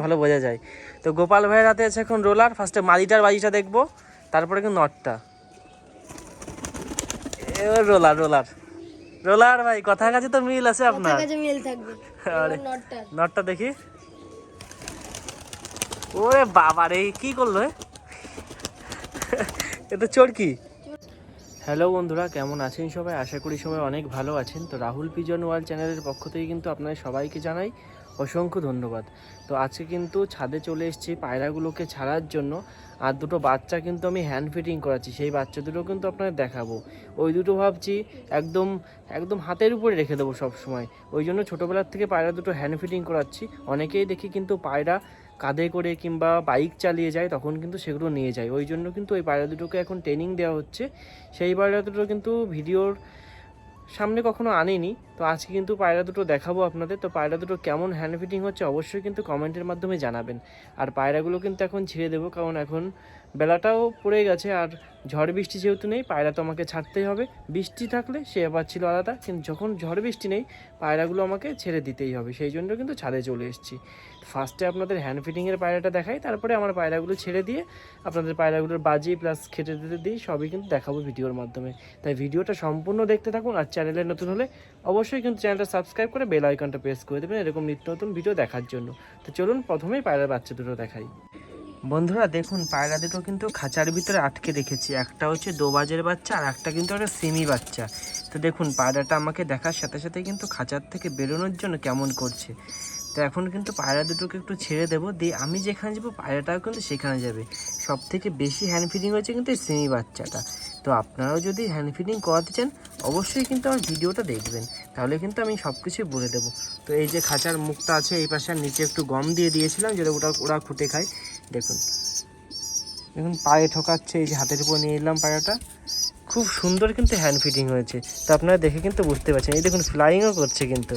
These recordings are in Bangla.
ভালো বোঝা যায়। তো গোপাল ভাইয়ের হাতে আছে এখন রোলার। ফার্স্টে মাদিটার বাজিটা দেখবো, তারপরে কিন্তু নটটা। রোলার রোলার রোলার ভাই, কথার কাছে তো মিল আছে আপনার। নটটা দেখি। ওরে বাবা রে, কি করলো এ তো চোরকি। হ্যালো বন্ধুরা, কেমন আছেন সবাই? আশা করি সবাই অনেক ভালো আছেন। তো রাহুল পিজন ওয়ার্ল্ড চ্যানেলের পক্ষ থেকে কিন্তু আপনাদের সবাইকে জানাই অসংখ্য ধন্যবাদ। তো আজকে কিন্তু ছাদে চলে এসেছি পায়রাগুলোকে ছাড়ার জন্য। আর দুটো বাচ্চা কিন্তু আমি হ্যান্ড ফিটিং করাচ্ছি, সেই বাচ্চা দুটো কিন্তু আপনাদের দেখাবো। ওই দুটো ভাবছি একদম একদম হাতের উপরে রেখে দেবো সব সময়। ওই জন্য ছোটোবেলার থেকে পায়রা দুটো হ্যান্ড ফিটিং করাচ্ছি। অনেকেই দেখি কিন্তু পায়রা কাঁধে করে কিংবা বাইক চালিয়ে যায়, তখন কিন্তু সেগুলো নিয়ে যায়। ওই জন্য কিন্তু ওই পায়রা দুটোকে এখন ট্রেনিং দেওয়া হচ্ছে। সেই পায়রা দুটো কিন্তু ভিডিওর সামনে কখনো আনিনি, তো আজকে কিন্তু পায়রা দুটো দেখাবো আপনাদের। তো পায়রা দুটো কেমন হ্যান্ড ফিটিং হচ্ছে অবশ্যই কিন্তু কমেন্টের মাধ্যমে জানাবেন। আর পায়রাগুলো কিন্তু এখন ছেড়ে দেবো, কারণ এখন বেলাটাও পড়ে গেছে আর ঝড় বৃষ্টি যেহেতু নেই, পায়রা তো আমাকে ছাড়তেই হবে। বৃষ্টি থাকলে সে আবার ছিল আলাদা, কিন্তু যখন ঝড় বৃষ্টি নেই পায়রাগুলো আমাকে ছেড়ে দিতেই হবে। সেই জন্য কিন্তু ছাদে চলে এসেছি। ফার্স্টে আপনাদের হ্যান্ড ফিটিংয়ের পায়রাটা দেখাই, তারপরে আমার পায়রাগুলো ছেড়ে দিয়ে আপনাদের পায়রাগুলোর বাজি প্লাস খেতে দিতে দিই, সবই কিন্তু দেখাবো ভিডিওর মাধ্যমে। তাই ভিডিওটা সম্পূর্ণ দেখতে থাকুন। আর চ্যানেলে নতুন হলে অবশ্যই কিন্তু চ্যানেলটা সাবস্ক্রাইব করে বেল আইকনটা প্রেস করে দেবেন এরকম নিত্য নতুন ভিডিও দেখার জন্য। তো চলুন প্রথমেই পায়রার বাচ্চা দুটো দেখাই। বন্ধুরা দেখুন, পায়রা দুটো কিন্তু খাঁচার ভিতরে আটকে রেখেছি। একটা হচ্ছে দোবাজের বাচ্চা আর একটা কিন্তু একটা সিমি বাচ্চা। তো দেখুন পায়রাটা আমাকে দেখার সাথে সাথে কিন্তু খাঁচার থেকে বেরোনোর জন্য কেমন করছে। তো এখন কিন্তু পায়রা দুটোকে একটু ছেড়ে দেবো, দিয়ে আমি যেখানে যাবো পায়রাটাও কিন্তু সেখানে যাবে। সব থেকে বেশি হ্যান্ড ফিডিং হয়েছে কিন্তু এই সিমি বাচ্চাটা। তো আপনারাও যদি হ্যান্ড ফিডিং করাতে চান অবশ্যই কিন্তু আমার ভিডিওটা দেখবেন, তাহলে কিন্তু আমি সব কিছুই বলে দেবো। তো এই যে খাঁচার মুখটা আছে এই পাশে, আর নিচে একটু গম দিয়ে দিয়েছিলাম যেটা ওরা খুঁটে খায়। দেখুন দেখুন পায়ে ঠোকাচ্ছে, এই যে হাতের উপর নিয়ে এলাম পায়রাটা। খুব সুন্দর কিন্তু হ্যান্ড ফিটিং হয়েছে, তো আপনারা দেখে কিন্তু বুঝতে পারছেন। এই দেখুন ফ্লাইংও করছে কিন্তু।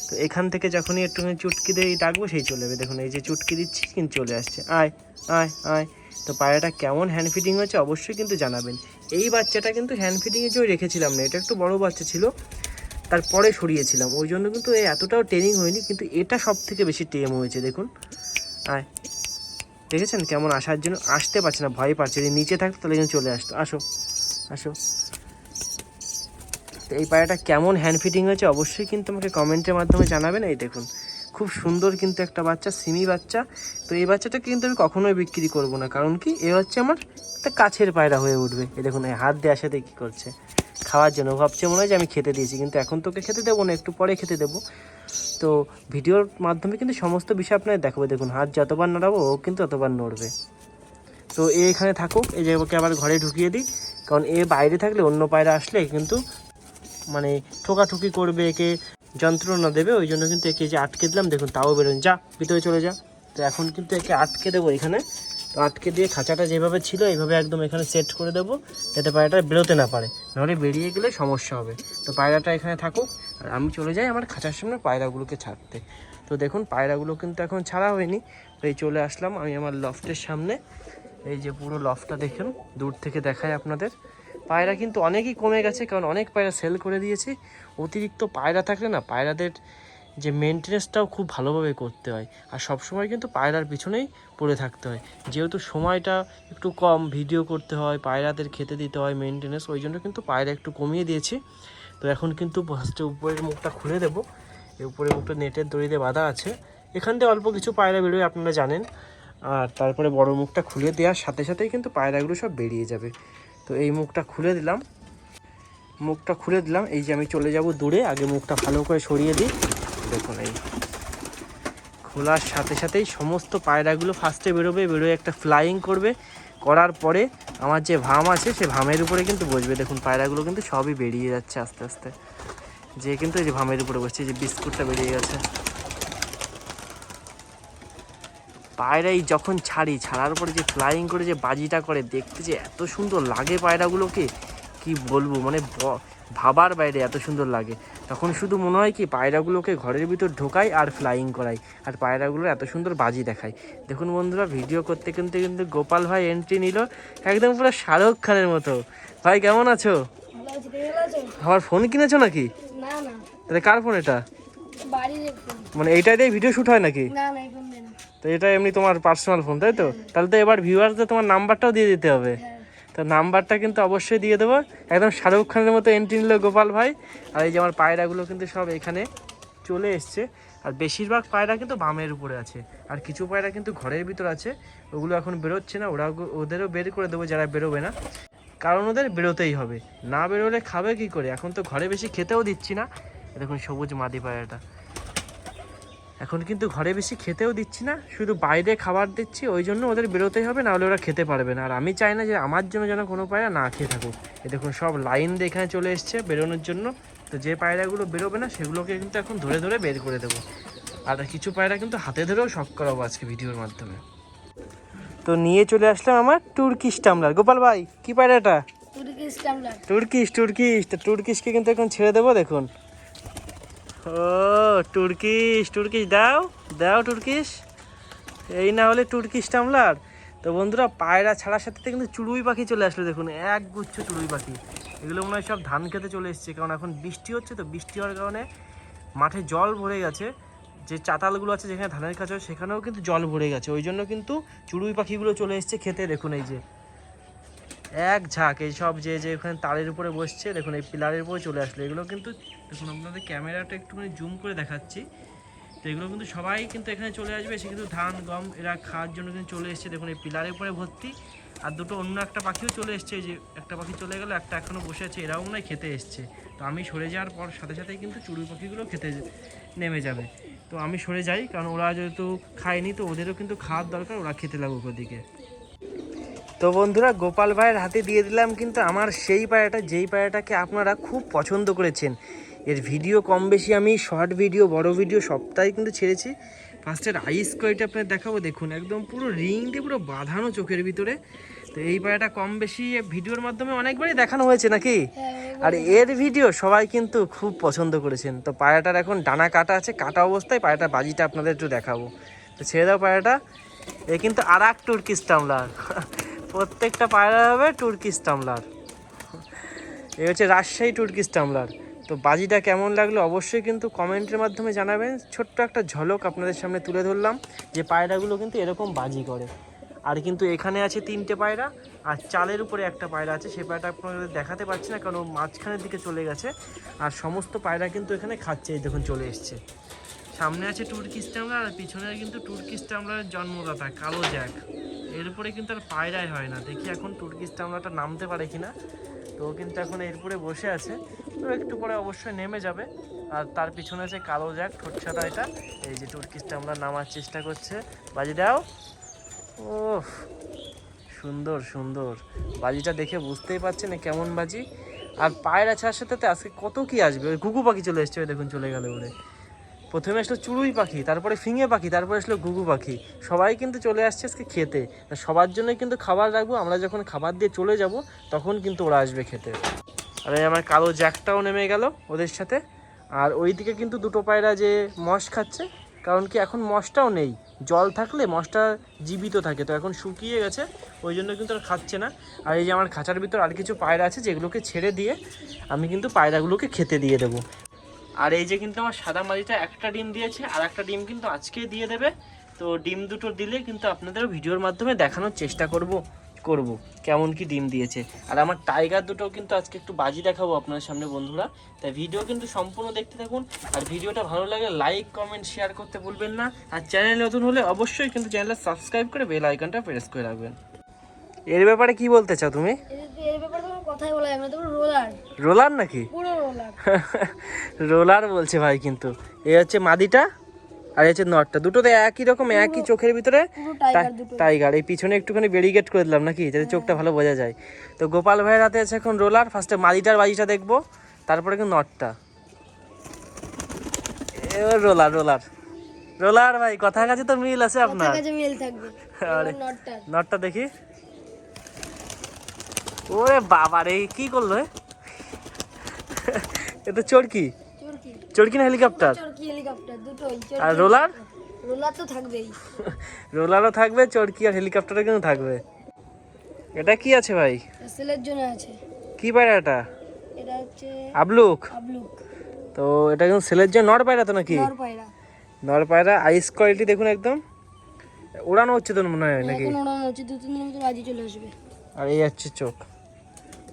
তো এখান থেকে যখনই একটুখানি চুটকি দিয়ে ডাকবো সেই চলে যাবে। দেখুন এই যে চুটকি দিচ্ছি কিন্তু চলে আসছে, আয় আয় আয়। তো পায়রাটা কেমন হ্যান্ড ফিটিং হয়েছে অবশ্যই কিন্তু জানাবেন। এই বাচ্চাটা কিন্তু হ্যান্ড ফিটিংয়ে যে রেখেছিলাম না, এটা একটু বড় বাচ্চা ছিল, তারপরে সরিয়েছিলাম, ওই জন্য কিন্তু এতটাও ট্রেনিং হয়নি, কিন্তু এটা সব থেকে বেশি টেম হয়েছে। দেখুন আয়, দেখেছেন কেমন আসার জন্য আসতে পারছে না, ভয় পাচ্ছে। যদি নিচে থাকতো তাহলে কিন্তু চলে আসতো। আসো আসো। তো এই পায়রাটা কেমন হ্যান্ড ফিটিং হয়েছে অবশ্যই কিন্তু আমাকে কমেন্টের মাধ্যমে জানাবেন। এই দেখুন খুব সুন্দর কিন্তু একটা বাচ্চা, সিমি বাচ্চা। তো এই বাচ্চাটাকে কিন্তু আমি কখনোই বিক্রি করব না, কারণ কি এ হচ্ছে আমার একটা কাছের পায়রা হয়ে উঠবে। এই দেখুন এই হাত দিয়ে আসাতে কী করছে, খাওয়ার জন্য ভাবছে মনে হয় যে আমি খেতে দিয়েছি, কিন্তু এখন তোকে খেতে দেবো না, একটু পরে খেতে দেবো। তো ভিডিওর মাধ্যমে কিন্তু সমস্ত বিষয় আপনার দেখাবো। দেখুন হাত যতবার নড়াবো ও কিন্তু ততবার নড়বে। তো এখানে থাকুক, এই যে ওকে আবার ঘরে ঢুকিয়ে দিই, কারণ এ বাইরে থাকলে অন্য পায়রা আসলে কিন্তু মানে ঠোকাঠুকি করবে, একে যন্ত্রণা দেবে। ওই জন্য কিন্তু একে যে আটকে দিলাম, দেখুন তাও বেরোন, যা ভিতরে চলে যা। তো এখন কিন্তু একে আটকে দেবো এখানে। তো আটকে দিয়ে খাঁচাটা যেভাবে ছিল এইভাবে একদম এখানে সেট করে দেবো, যাতে পায়রাটা বেরোতে না পারে, নাহলে বেরিয়ে গেলে সমস্যা হবে। তো পায়রাটা এখানে থাকুক আর আমি চলে যাই আমার খাঁচার সামনে পায়রাগুলোকে ছাড়তে। তো দেখুন পায়রাগুলো কিন্তু এখন ছাড়া হয়নি। তো এই চলে আসলাম আমি আমার লফটের সামনে। এই যে পুরো লফটটা দেখুন, দূর থেকে দেখায় আপনাদের। পায়রা কিন্তু অনেকই কমে গেছে, কারণ অনেক পায়রা সেল করে দিয়েছে। অতিরিক্ত পায়রা থাকলে না পায়রাদের যে মেনটেনেন্সটাও খুব ভালোভাবে করতে হয়, আর সব সময় কিন্তু পায়রার পিছনেই পড়ে থাকতে হয়। যেহেতু সময়টা একটু কম, ভিডিও করতে হয়, পায়রাদের খেতে দিতে হয়, মেনটেনেন্স, ওই জন্য কিন্তু পায়রা একটু কমিয়ে দিয়েছি। তো এখন কিন্তু ফার্স্টে উপরের মুখটা খুলে দেবো। এই উপরের মুখটা নেটের দড়িতে বাঁধা আছে, এখান থেকে অল্প কিছু পায়রা বেরোয় আপনারা জানেন। আর তারপরে বড় মুখটা খুলে দেওয়ার সাথে সাথেই কিন্তু পায়রাগুলো সব বেরিয়ে যাবে। তো এই মুখটা খুলে দিলাম, মুখটা খুলে দিলাম। এই যে আমি চলে যাব দূরে, আগে মুখটা ভালো করে সরিয়ে দিই। দেখুন এই খোলার সাথে সাথেই সমস্ত পায়রাগুলো ফার্স্টে বেরোবে, বেরোয় একটা ফ্লাইং করবে, করার পরে আমার যে ভাম আছে সে ভামের উপরে কিন্তু বসবে। দেখুন পায়রাগুলো কিন্তু সবই বেরিয়ে যাচ্ছে আস্তে আস্তে, যে কিন্তু এই যে ভামের উপরে বসছে, যে বিস্কুটটা বেরিয়ে গেছে। পায়রাই যখন ছাড়ার পরে যে ফ্লাইং করে যে বাজিটা করে, দেখতে যে এত সুন্দর লাগে পায়রাগুলোকে কি বলবো, মানে ভাবার বাইরে এত সুন্দর লাগে। তখন শুধু মনে হয় কি পায়রাগুলোকে ঘরের ভিতর ঢোকাই আর ফ্লাইং করাই, আর পায়রাগুলোর এত সুন্দর বাজি দেখায়। দেখুন বন্ধুরা ভিডিও করতে কিন্তু কিন্তু গোপাল ভাই এন্ট্রি নিল একদম পুরো শাহরুখ খানের মতো। ভাই কেমন আছো? আমার ফোন কিনেছো নাকি? না না। তাহলে কার ফোন এটা? বাড়ির ফোন। মানে এইটাই দিয়ে ভিডিও শুট হয় নাকি? না না, এই ফোন দেন। তো এটা এমনি তোমার পার্সোনাল ফোন তাই তো? তাহলে তো এবার ভিউয়ার্সদের তোমার নাম্বারটাও দিয়ে দিতে হবে। তো নাম্বারটা কিন্তু অবশ্যই দিয়ে দেবো। একদম শাহরুখ খানের মতো এন্ট্রি নিল গোপাল ভাই। আর এই যে আমার পায়রাগুলো কিন্তু সব এখানে চলে এসছে। আর বেশিরভাগ পায়রা কিন্তু বামের উপরে আছে, আর কিছু পায়রা কিন্তু ঘরের ভিতর আছে, ওগুলো এখন বেরোচ্ছে না। ওদেরও বের করে দেবো যারা বেরোবে না, কারণ ওদের বেরোতেই হবে, না বেরোলে খাবে কি করে? এখন তো ঘরে বেশি খেতেও দিচ্ছি না। দেখুন সবুজ মাদি পায়রাটা, এখন কিন্তু ঘরে বেশি খেতেও দিচ্ছি না, শুধু বাইরে খাবার দিচ্ছি। ওই জন্য ওদের বেরোতেই হবে, নাহলে ওরা খেতে পারবে না। আর আমি চাই না যে আমার জন্য যেন কোনো পায়রা না খেয়ে থাকুক। এ দেখুন সব লাইন দিয়ে এখানে চলে এসছে বেরোনোর জন্য। তো যে পায়রাগুলো বেরোবে না সেগুলোকে কিন্তু এখন ধরে ধরে বের করে দেবো। আর কিছু পায়রা কিন্তু হাতে ধরেও শখ করাবো আজকে ভিডিওর মাধ্যমে। তো নিয়ে চলে আসলাম আমার তুর্কিশ টামলার। গোপাল ভাই কি পায়রাটা? তুর্কিশ। তো তুর্কিশকে কিন্তু এখন ছেড়ে দেবো। দেখুন, ও তুর্কিশ দাও তুর্কিশ, এই না হলে তুর্কিশ টামলার। তো বন্ধুরা, পায়রা ছাড়ার সাথে সাথে কিন্তু চড়ুই পাখি চলে আসলো। দেখুন এক গুচ্ছ চড়ুই পাখি, এগুলো মনে হয় সব ধান খেতে চলে এসছে, কারণ এখন বৃষ্টি হচ্ছে। তো বৃষ্টি হওয়ার কারণে মাঠে জল ভরে গেছে, যে চাতালগুলো আছে যেখানে ধানের কাছে সেখানেও কিন্তু জল ভরে গেছে। ওই জন্য কিন্তু চড়ুই পাখিগুলো চলে এসছে খেতে। দেখুন এই যে এক ঝাঁক, এই সব যে ওখানে তারের উপরে বসছে, দেখুন এই পিলারের উপরে চলে আসলো। এগুলো কিন্তু দেখুন, আপনাদের ক্যামেরাটা একটুখানি জুম করে দেখাচ্ছি। তো এগুলো কিন্তু সবাই কিন্তু এখানে চলে আসবে, সে কিন্তু ধান গম এরা খাওয়ার জন্য কিন্তু চলে এসছে। দেখুন এই পিলারের উপরে ভর্তি। আর দুটো অন্য একটা পাখিও চলে এসছে, যে একটা পাখি চলে গেল, একটা এখনও বসে আছে, এরাও মনে হয় খেতে এসছে। তো আমি সরে যাওয়ার পর সাথে সাথেই কিন্তু চড়ুই পাখিগুলো খেতে নেমে যাবে। তো আমি সরে যাই, কারণ ওরা যেহেতু খায়নি, তো ওদেরও কিন্তু খাওয়ার দরকার, ওরা খেতে লাগুক ওদিকে। তো বন্ধুরা, গোপাল ভাইয়ের হাতে দিয়ে দিলাম কিন্তু আমার সেই পায়রাটা, যেই পায়রাটাকে আপনারা খুব পছন্দ করেছেন। এর ভিডিও কম বেশি আমি শর্ট ভিডিও বড় ভিডিও সবটাই কিন্তু ছেড়েছি। ফার্স্টের আইস কোয়ালিটি আপনাদের দেখাবো। দেখুন একদম পুরো রিং দিয়ে পুরো বাঁধানো চোখের ভিতরে। তো এই পায়রাটা কম বেশি ভিডিওর মাধ্যমে অনেকবারই দেখানো হয়েছে নাকি? আর এর ভিডিও সবাই কিন্তু খুব পছন্দ করেছেন। তো পায়রাটার এখন ডানা কাটা আছে, কাটা অবস্থায় পায়রাটার বাজিটা আপনাদের একটু দেখাবো। তো ছেড়ে দাও পায়রাটা। এ কিন্তু আর এক তুর্কিশ টামলার, প্রত্যেকটা পায়রা হবে তুর্কিশ টামলার। এ হচ্ছে রাজশাহী তুর্কিশ টামলার। তো বাজিটা কেমন লাগলো অবশ্যই কিন্তু কমেন্টের মাধ্যমে জানাবেন। ছোট্ট একটা ঝলক আপনাদের সামনে তুলে ধরলাম, যে পায়রাগুলো কিন্তু এরকম বাজি করে। আর কিন্তু এখানে আছে 3টে পায়রা, আর চালের উপরে একটা পায়রা আছে, সেই পায়রাটা আপনাদের দেখাতে পারছি না, কারণ ও মাঝখানের দিকে চলে গেছে। আর সমস্ত পায়রা কিন্তু এখানে খাচ্ছে, এই দেখুন চলে এসছে। সামনে আছে তুর্কিশ টামলার, আর পিছনে কিন্তু তুর্কিশ টামলারের জন্মদাতা কালো জ্যাক। এরপরে কিন্তু আর পায়রাই হয় না। দেখি এখন তুর্কিশ টামলাটা নামতে পারে কিনা। তো কিন্তু এখন এরপরে বসে আছে, তো একটু পরে অবশ্যই নেমে যাবে। আর তার পিছনে আছে কালো জ্যাক, ঠোঁট ছাড়া। এটা এই যে তুর্কিশ টামলার নামার চেষ্টা করছে। বাজি দাও। ও সুন্দর বাজিটা দেখে বুঝতেই পারছেন কেমন বাজি। আর পায়রা ছাড়ার সাথে আজকে কত কি আসবে। ওই ঘুঘু পাখি চলে এসছে, দেখুন চলে গেল ওরে। প্রথমে আসলো চড়ুই পাখি, তারপরে ফিঙে পাখি, তারপরে আসলো ঘুঘু পাখি। সবাই কিন্তু চলে আসছে আজকে খেতে। সবার জন্য কিন্তু খাবার রাখবো, আমরা যখন খাবার দিয়ে চলে যাব তখন কিন্তু ওরা আসবে খেতে। আর আমার কালো জ্যাকটাও নেমে গেল ওদের সাথে। আর ওইদিকে কিন্তু দুটো পায়রা যে মশ খাচ্ছে, কারণ কি এখন মশটাও নেই। জল থাকলে মশটা জীবিত থাকে, তো এখন শুকিয়ে গেছে, ওই জন্য কিন্তু আর খাচ্ছে না। আর এই যে আমার খাঁচার ভিতর আর কিছু পায়রা আছে, যেগুলোকে ছেড়ে দিয়ে আমি কিন্তু পায়রাগুলোকে খেতে দিয়ে দেবো। আর এই যে কিন্তু আমার সাদা মাদিটা একটা ডিম দিয়েছে, আর একটা ডিম কিন্তু আজকে দিয়ে দেবে। তো ডিম দুটো দিলে কিন্তু আপনাদেরও ভিডিওর মাধ্যমে দেখানোর চেষ্টা করব কেমন কি ডিম দিয়েছে। আর আমার টাইগার দুটো কিন্তু আজকে একটু বাজি দেখাবো আপনাদের সামনে বন্ধুরা। তাই ভিডিও কিন্তু সম্পূর্ণ দেখতে থাকুন। আর ভিডিওটা ভালো লাগে লাইক কমেন্ট শেয়ার করতে ভুলবেন না। আর চ্যানেল নতুন হলে অবশ্যই কিন্তু চ্যানেলটা সাবস্ক্রাইব করে বেল আইকনটা প্রেস করে রাখবেন। এর ব্যাপারে কি বলতে চাও তুমি? এর ব্যাপারে তো কথাই বলা যাবে না, তো রোলার। রোলার নাকি? পুরো রোলার। রোলার বলছে ভাই কিন্তু। এই হচ্ছে মাদিটা, আর এই হচ্ছে নটটা, দুটো তো একই রকম, একই চোখের ভিতরে টাইগার। এই পিছনে একটুখানি ব্যারিকেড করে দিলাম নাকি, যাতে চোখটা ভালো বোঝা যায়। তো গোপাল ভাইয়ের হাতে আছে এখন রোলার। ফার্স্টে মাদিটার বাজিটা দেখবো, তারপরে কিন্তু নটটা। এবার রোলার ভাই, কথার কাছে তো মিল আছে আপনার। আরে নটটা দেখি। ওরে বাবা রে, কি করলো? এ তো চরকি না হেলিকপ্টার? আর রোলার তো থাকবেই। রোলারও থাকবে, চরকি আর হেলিকপ্টারও কিন্তু থাকবে। এটা কি আছে ভাই? সেলের জন্য আছে। কি পায়রা এটা? এটা হচ্ছে আবলুক। তো এটা কিন্তু সেলের জন্য নর পায়রা তো নাকি? নর পায়রা। আইস কোয়ালিটি দেখুন একদম। ওড়ানো হচ্ছে তো মনে হয় নাকি? এখন ওড়ানো হচ্ছে, 2-3 দিনের ভিতরে আজই চলে আসবে। আর এই হচ্ছে চোখ,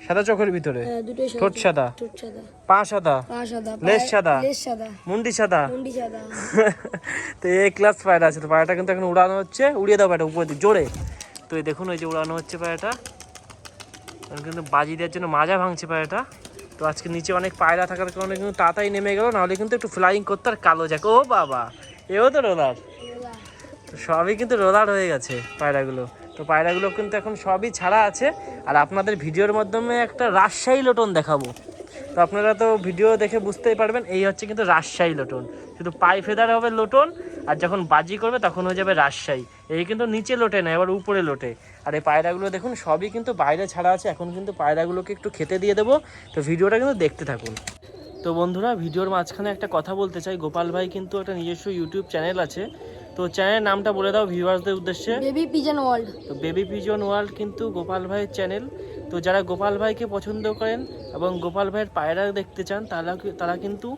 সাদা চোখের ভিতরে, হ্যাঁ, দুটোই সাদা। ঠোঁট সাদা, ঠোঁট সাদা, পা সাদা, পা সাদা, লেজ সাদা, লেজ সাদা, মুন্ডি সাদা। মুন্ডি সাদা। তো এই ক্লাস পায়রা আছে, তো পায়রাটা কিন্তু এখন উড়ানো হচ্ছে। উড়িয়ে দাও পায়রাটা উপর দিকে জোরে। তো এই দেখুন ওই যে উড়ানো হচ্ছে পায়রাটা, এখন কিন্তু বাজি দেওয়ার জন্য মাজা ভাঙছে পায়রাটা। তো আজকে নিচে অনেক পায়রা থাকার কারণে কিন্তু তাড়াতাড়ি নেমে গেল, নাহলে কিন্তু একটু ফ্লাইং করতে। আর কালো যাক, ও বাবা, এও তো রোলার। তো সবই কিন্তু রোলার হয়ে গেছে পায়রাগুলো। তো পায়রাগুলো কিন্তু এখন সবই ছাড়া আছে। আর আপনাদের ভিডিওর মাধ্যমে একটা রাজশাহী লোটন দেখাবো। তো আপনারা তো ভিডিও দেখে বুঝতেই পারবেন, এই হচ্ছে কিন্তু রাজশাহী লোটন। শুধু পাই ফেদার হবে লোটন, আর যখন বাজি করবে তখন হয়ে যাবে রাজশাহী। এই কিন্তু নিচে লোটে না, এবার উপরে লোটে। আর এই পায়রাগুলো দেখুন সবই কিন্তু বাইরে ছাড়া আছে। এখন কিন্তু পায়রাগুলোকে একটু খেতে দিয়ে দেবো। তো ভিডিওটা কিন্তু দেখতে থাকুন। তো বন্ধুরা, ভিডিওর মাঝখানে একটা কথা বলতে চাই। গোপাল ভাই কিন্তু একটা নিজস্ব ইউটিউব চ্যানেল আছে। তো চ্যানেলের নামটা বলে দাও ভিউয়ার্সদের উদ্দেশ্যে। Baby pigeon world. তো বেবি পিজন ওয়ার্ল্ড কিন্তু গোপাল ভাইয়ের চ্যানেল। তো যারা গোপাল ভাইকে পছন্দ করেন এবং গোপাল ভাইয়ের পায়রা দেখতে চান, তারা কিন্তু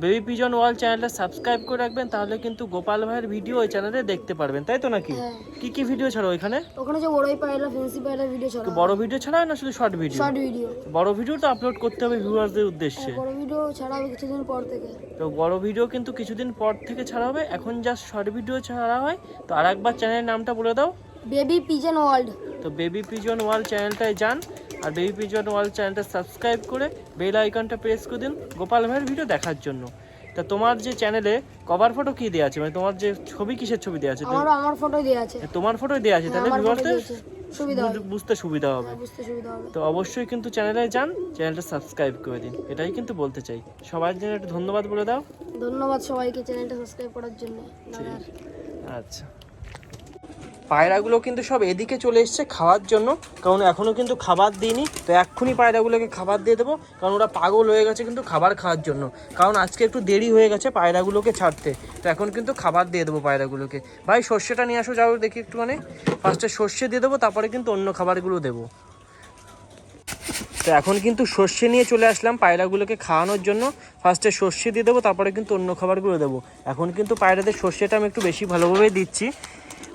বেবি পিজন ওয়ার্ল্ড চ্যানেলটা সাবস্ক্রাইব করে রাখবেন। তাহলে কিন্তু গোপাল ভাইয়ের ভিডিও ওই চ্যানেলে দেখতে পারবেন, তাই তো নাকি? হ্যাঁ। কি কি ভিডিও ছাড়ো ওইখানে? ওখানে যে বড়ই পায়রা, ফেন্সি পায়রা ভিডিও ছাড়া। বড় ভিডিও ছাড়া না শুধু শর্ট ভিডিও? Short video. বড় ভিডিও তো আপলোড করতে হবে ভিউয়ার্সদের উদ্দেশ্যে। বড় ভিডিও ছাড়া হবে কিছুদিন পর থেকে। তো বড় ভিডিও কিন্তু কিছুদিন পর থেকে ছাড়া হবে, এখন জাস্ট শর্ট ভিডিও ছাড়া হয়। তো আরেকবার চ্যানেলের নামটা বলে দাও। Baby pigeon world. তো বেবি পিজন ওয়ার্ল্ড চ্যানেলটায় যান, আর বেবি পিজন ওয়ার্ল্ড চ্যানেলটা সাবস্ক্রাইব করে বেল আইকনটা প্রেস করে দিন গোপাল ভাইয়ের ভিডিও দেখার জন্য। তা তোমার যে চ্যানেলে কভার ফটো কি দেওয়া আছে, মানে তোমার যে ছবি, কিসের ছবি দেওয়া আছে? আমার ফটোই দেয়া আছে। তোমার ফটোই দেওয়া আছে, তাহলে আমার photo ভিউয়ারদের দিয়েছে। সুবিধা হবে। বুঝতে সুবিধা হবে। হ্যাঁ, বুঝতে সুবিধা হবে। তো অবশ্যই কিন্তু চ্যানেলে যান, চ্যানেলটা সাবস্ক্রাইব করে দিন, এটাই কিন্তু বলতে চাই। সবার জন্য একটু ধন্যবাদ বলে দাও। ধন্যবাদ সবাইকে চ্যানেলটা সাবস্ক্রাইব করার জন্য। দাদার। আচ্ছা, পায়রাগুলো কিন্তু সব এদিকে চলে এসছে খাওয়ার জন্য, কারণ এখনও কিন্তু খাবার দিইনি। তো এক্ষুনি পায়রাগুলোকে খাবার দিয়ে দেবো, কারণ ওরা পাগল হয়ে গেছে কিন্তু খাবার খাওয়ার জন্য। কারণ আজকে একটু দেরি হয়ে গেছে পায়রাগুলোকে ছাড়তে। তো এখন কিন্তু খাবার দিয়ে দেবো পায়রাগুলোকে। ভাই সর্ষেটা নিয়ে আসো, যাও দেখি একটু। মানে ফার্স্টে সর্ষে দিয়ে দেবো, তারপরে কিন্তু অন্য খাবারগুলো দেবো। তো এখন কিন্তু সর্ষে নিয়ে চলে আসলাম পায়রাগুলোকে খাওয়ানোর জন্য। ফার্স্টে সর্ষে দিয়ে দেবো, তারপরে কিন্তু অন্য খাবারগুলো দেবো। এখন কিন্তু পায়রাদের সর্ষেটা আমি একটু বেশি ভালোভাবে দিচ্ছি,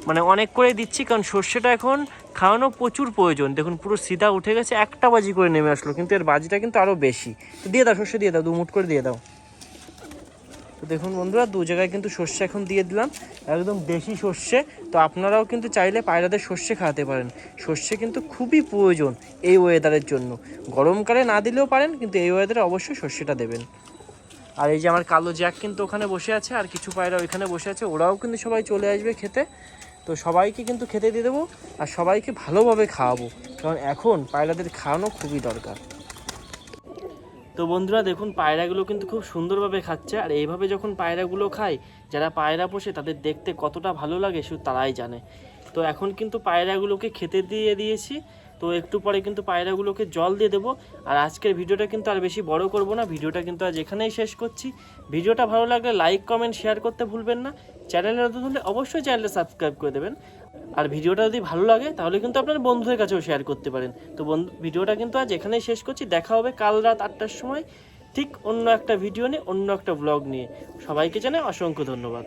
মানে অনেক করে দিচ্ছি, কারণ সর্ষেটা এখন খাওয়ানো প্রচুর প্রয়োজন। দেখুন পুরো সিধা উঠে গেছে, একটা বাজি করে নেমে আসলো, কিন্তু এর বাজিটা কিন্তু আরও বেশি। তো দিয়ে দাও সর্ষে, দিয়ে দাও, 2 মুঠ করে দিয়ে দাও। তো দেখুন বন্ধুরা, 2 জায়গায় কিন্তু সর্ষে এখন দিয়ে দিলাম, একদম দেশি সর্ষে। তো আপনারাও কিন্তু চাইলে পায়রাদের সর্ষে খাওয়াতে পারেন। সর্ষে কিন্তু খুবই প্রয়োজন এই ওয়েদারের জন্য। গরমকালে না দিলেও পারেন, কিন্তু এই ওয়েদারে অবশ্যই সর্ষেটা দেবেন। আর এই যে আমার কালো জ্যাক কিন্তু ওখানে বসে আছে, আর কিছু পায়রা ওইখানে বসে আছে, ওরাও কিন্তু সবাই চলে আসবে খেতে। তো সবাইকে কিন্তু খেতে দিয়ে দেবো, আর সবাইকে ভালোভাবে খাওয়াবো, কারণ এখন পায়রাদের খাওয়ানো খুবই দরকার। তো বন্ধুরা দেখুন, পায়রাগুলো কিন্তু খুব সুন্দরভাবে খাচ্ছে। আর এইভাবে যখন পায়রাগুলো খায়, যারা পায়রা পোষে তাদের দেখতে কতটা ভালো লাগে শুধু তারাই জানে। তো এখন কিন্তু পায়রাগুলোকে খেতে দিয়ে দিয়েছি। তো একটু পরে কিন্তু পায়রাগুলোকে জল দিয়ে দেবো। আর আজকের ভিডিওটা কিন্তু আর বেশি বড় করব না, ভিডিওটা কিন্তু আজ এখানেই শেষ করছি। ভিডিওটা ভালো লাগলে লাইক কমেন্ট শেয়ার করতে ভুলবেন না। চ্যানেলে নতুন হলে অবশ্যই চ্যানেলটা সাবস্ক্রাইব করে দেবেন। আর ভিডিওটা যদি ভালো লাগে তাহলে কিন্তু আপনার বন্ধুদের কাছেও শেয়ার করতে পারেন। তো ভিডিওটা কিন্তু আজ এখানেই শেষ করছি। দেখা হবে কাল রাত 8টার সময় ঠিক অন্য একটা ভিডিও নিয়ে, অন্য একটা ব্লগ নিয়ে। সবাইকে জানাই অসংখ্য ধন্যবাদ।